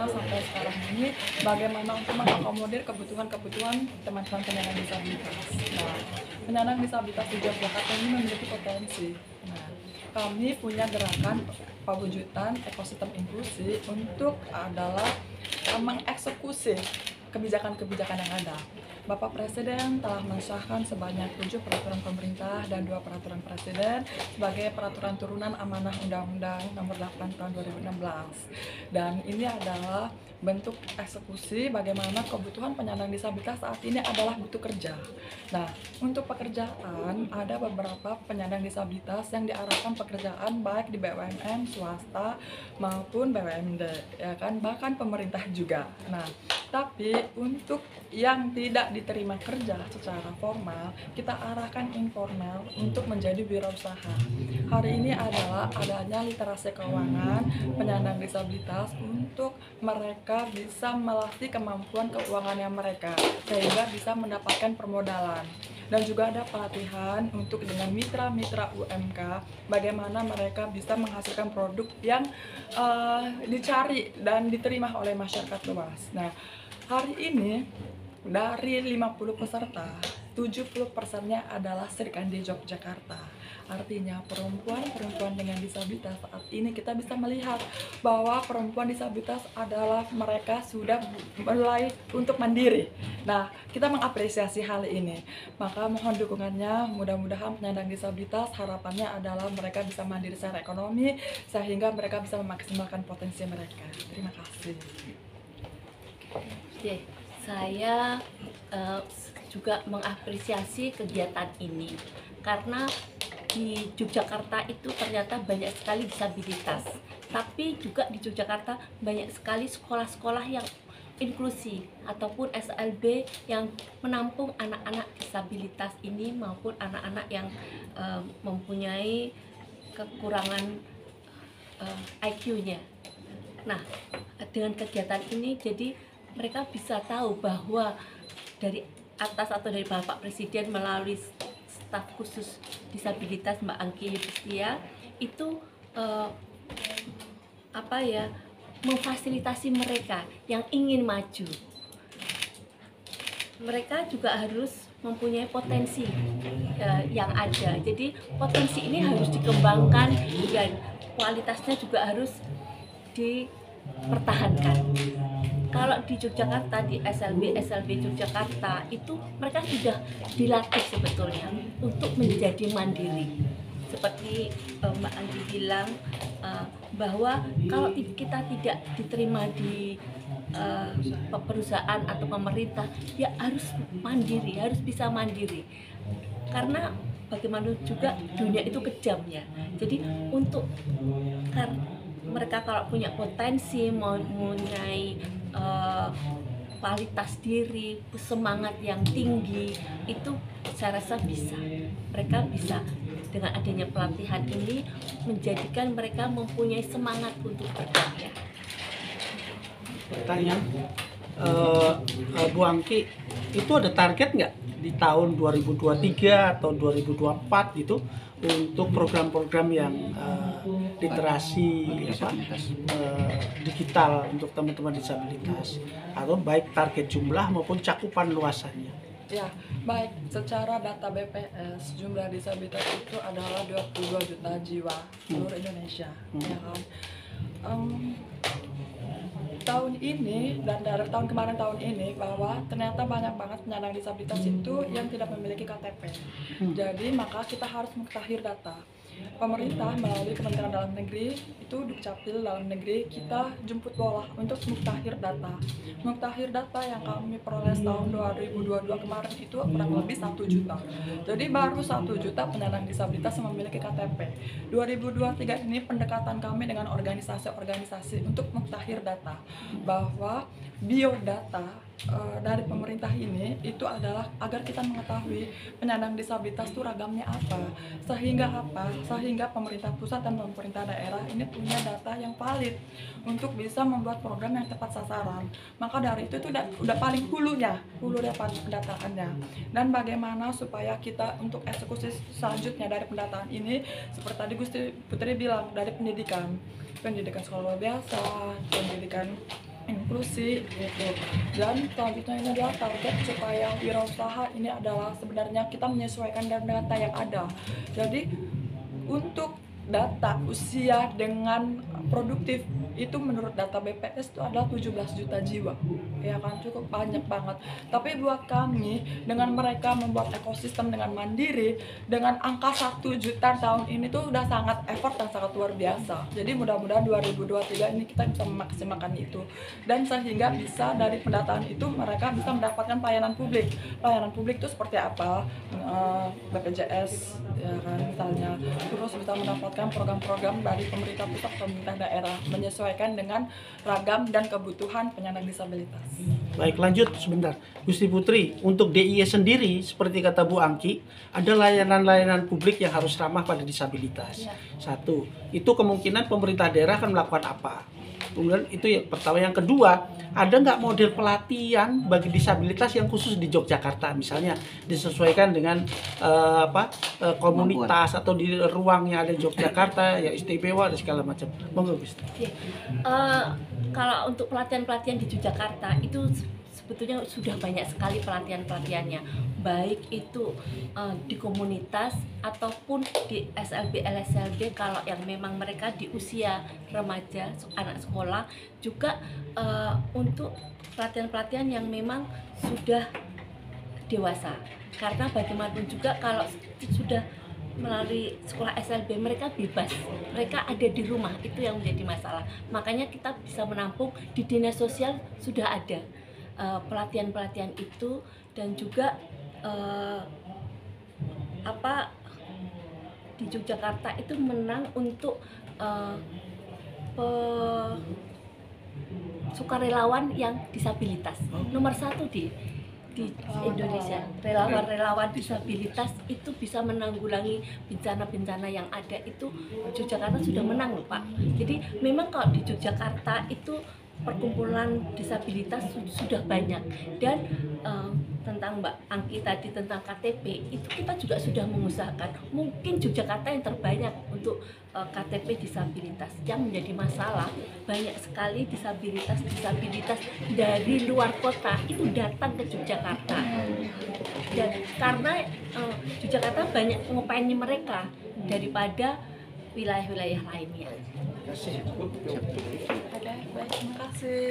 fokusnya sampai sekarang ini bagaimana untuk mengakomodir kebutuhan-kebutuhan teman-teman penyandang disabilitas. Nah, penyandang disabilitas di Yogyakarta ini memiliki potensi. Nah, kami punya gerakan pewujudan ekosistem inklusi untuk adalah mengeksekusi kebijakan-kebijakan yang ada. Bapak Presiden telah mensahkan sebanyak 7 peraturan pemerintah dan 2 peraturan presiden sebagai peraturan turunan amanah Undang-Undang Nomor 8 Tahun 2016. Dan ini adalah bentuk eksekusi bagaimana kebutuhan penyandang disabilitas saat ini adalah butuh kerja. Nah, untuk pekerjaan ada beberapa penyandang disabilitas yang diarahkan pekerjaan baik di BUMN, swasta maupun BUMD, ya kan, bahkan pemerintah juga. Nah, tapi untuk yang tidak diterima kerja secara formal, kita arahkan informal untuk menjadi wirausaha. Hari ini adalah adanya literasi keuangan penyandang disabilitas untuk mereka bisa melatih kemampuan keuangannya mereka sehingga bisa mendapatkan permodalan. Dan juga ada pelatihan untuk dengan mitra-mitra UMK bagaimana mereka bisa menghasilkan produk yang dicari dan diterima oleh masyarakat luas. Nah, hari ini dari 50 peserta, 70%-nya adalah Serikandi Yogyakarta. Artinya perempuan-perempuan dengan disabilitas saat ini kita bisa melihat bahwa perempuan disabilitas adalah mereka sudah mulai untuk mandiri. Nah, kita mengapresiasi hal ini. Maka mohon dukungannya, mudah-mudahan penyandang disabilitas harapannya adalah mereka bisa mandiri secara ekonomi sehingga mereka bisa memaksimalkan potensi mereka. Terima kasih. Oke, saya juga mengapresiasi kegiatan ini karena di Yogyakarta itu ternyata banyak sekali disabilitas, tapi juga di Yogyakarta banyak sekali sekolah-sekolah yang inklusi ataupun SLB yang menampung anak-anak disabilitas ini maupun anak-anak yang mempunyai kekurangan IQ-nya. Nah, dengan kegiatan ini jadi mereka bisa tahu bahwa dari atas atau dari Bapak Presiden melalui staf khusus disabilitas Mbak Angki Yudhistia itu memfasilitasi mereka yang ingin maju. Mereka juga harus mempunyai potensi yang ada. Jadi potensi ini harus dikembangkan dan kualitasnya juga harus dipertahankan. Kalau di Yogyakarta, di SLB Yogyakarta itu mereka sudah dilatih sebetulnya untuk menjadi mandiri. Seperti Mbak Anggi bilang bahwa kalau kita tidak diterima di perusahaan atau pemerintah, ya harus mandiri, harus bisa mandiri. Karena bagaimana juga dunia itu kejam ya. Jadi untuk mereka kalau punya potensi, mempunyai kualitas diri, semangat yang tinggi, itu saya rasa bisa. Mereka bisa dengan adanya pelatihan ini menjadikan mereka mempunyai semangat untuk berkarya. Pertanyaan, Bu Angki, itu ada target nggak di tahun 2023 atau 2024 gitu untuk program-program yang literasi digital untuk teman-teman disabilitas, atau baik target jumlah maupun cakupan luasannya? Ya, baik. Secara data BPS, jumlah disabilitas itu adalah 22 juta jiwa seluruh Indonesia. Ya kan? Tahun ini dan dari tahun kemarin tahun ini bahwa ternyata banyak banget penyandang disabilitas itu yang tidak memiliki KTP. Jadi maka kita harus mutakhir data. Pemerintah melalui Kementerian Dalam Negeri itu Dukcapil Dalam Negeri kita jemput bola untuk mutakhir data. Mutakhir data yang kami peroleh tahun 2022 kemarin itu kurang lebih 1 juta. Jadi baru 1 juta penyandang disabilitas yang memiliki KTP. 2023 ini pendekatan kami dengan organisasi-organisasi untuk mutakhir data bahwa biodata dari pemerintah ini itu adalah agar kita mengetahui penyandang disabilitas itu ragamnya apa, sehingga pemerintah pusat dan pemerintah daerah ini punya data yang valid untuk bisa membuat program yang tepat sasaran. Maka dari itu udah paling hulu pendataannya. Dan bagaimana supaya kita untuk eksekusi selanjutnya dari pendataan ini, seperti tadi Gusti Putri bilang, dari pendidikan sekolah luar biasa, pendidikan inklusi gitu. Dan selanjutnya ini adalah target supaya wirausaha ini adalah sebenarnya kita menyesuaikan dengan data yang ada. Jadi untuk data usia dengan produktif itu menurut data BPS itu adalah 17 juta jiwa, ya kan, cukup banyak banget. Tapi buat kami dengan mereka membuat ekosistem dengan mandiri dengan angka 1 juta tahun ini tuh udah sangat effort dan sangat luar biasa. Jadi mudah-mudahan 2023 ini kita bisa memaksimalkan itu, dan sehingga bisa dari pendataan itu mereka bisa mendapatkan pelayanan publik. Pelayanan publik itu seperti apa? BPJS, ya kan, misalnya, terus bisa mendapatkan program-program dari pemerintah pusat, pemerintah daerah, menyesuaikan dengan ragam dan kebutuhan penyandang disabilitas. Baik, lanjut sebentar. Gusti Putri, untuk DIY sendiri, seperti kata Bu Angki, ada layanan-layanan publik yang harus ramah pada disabilitas. Ya. Satu, itu kemungkinan pemerintah daerah akan melakukan apa? Kemudian itu yang pertama. Yang kedua, ada nggak model pelatihan bagi disabilitas yang khusus di Yogyakarta, misalnya disesuaikan dengan komunitas atau di ruangnya ada di Yogyakarta, ya istimewa dan segala macam. Monggo Gusti. Oke. Kalau untuk pelatihan-pelatihan di Yogyakarta itu sebetulnya sudah banyak sekali pelatihan-pelatihannya, baik itu di komunitas ataupun di SLB LSLB. Kalau yang memang mereka di usia remaja, anak sekolah, juga untuk pelatihan-pelatihan yang memang sudah dewasa, karena bagaimanapun juga kalau sudah melalui sekolah SLB mereka bebas, mereka ada di rumah, itu yang menjadi masalah. Makanya kita bisa menampung di dinas sosial sudah ada pelatihan-pelatihan itu, dan juga di Yogyakarta itu menang untuk sukarelawan yang disabilitas nomor 1 di Indonesia. Relawan-relawan disabilitas itu bisa menanggulangi bencana-bencana yang ada, itu Yogyakarta sudah menang loh Pak. Jadi memang kalau di Yogyakarta itu perkumpulan disabilitas sudah banyak, dan tentang Mbak Angki tadi tentang KTP itu kita juga sudah mengusahakan. Mungkin Yogyakarta yang terbanyak untuk KTP disabilitas. Yang menjadi masalah, banyak sekali disabilitas dari luar kota itu datang ke Yogyakarta, dan karena Yogyakarta banyak mengupayakan mereka daripada wilayah-wilayah lainnya. Oke, baik, terima kasih.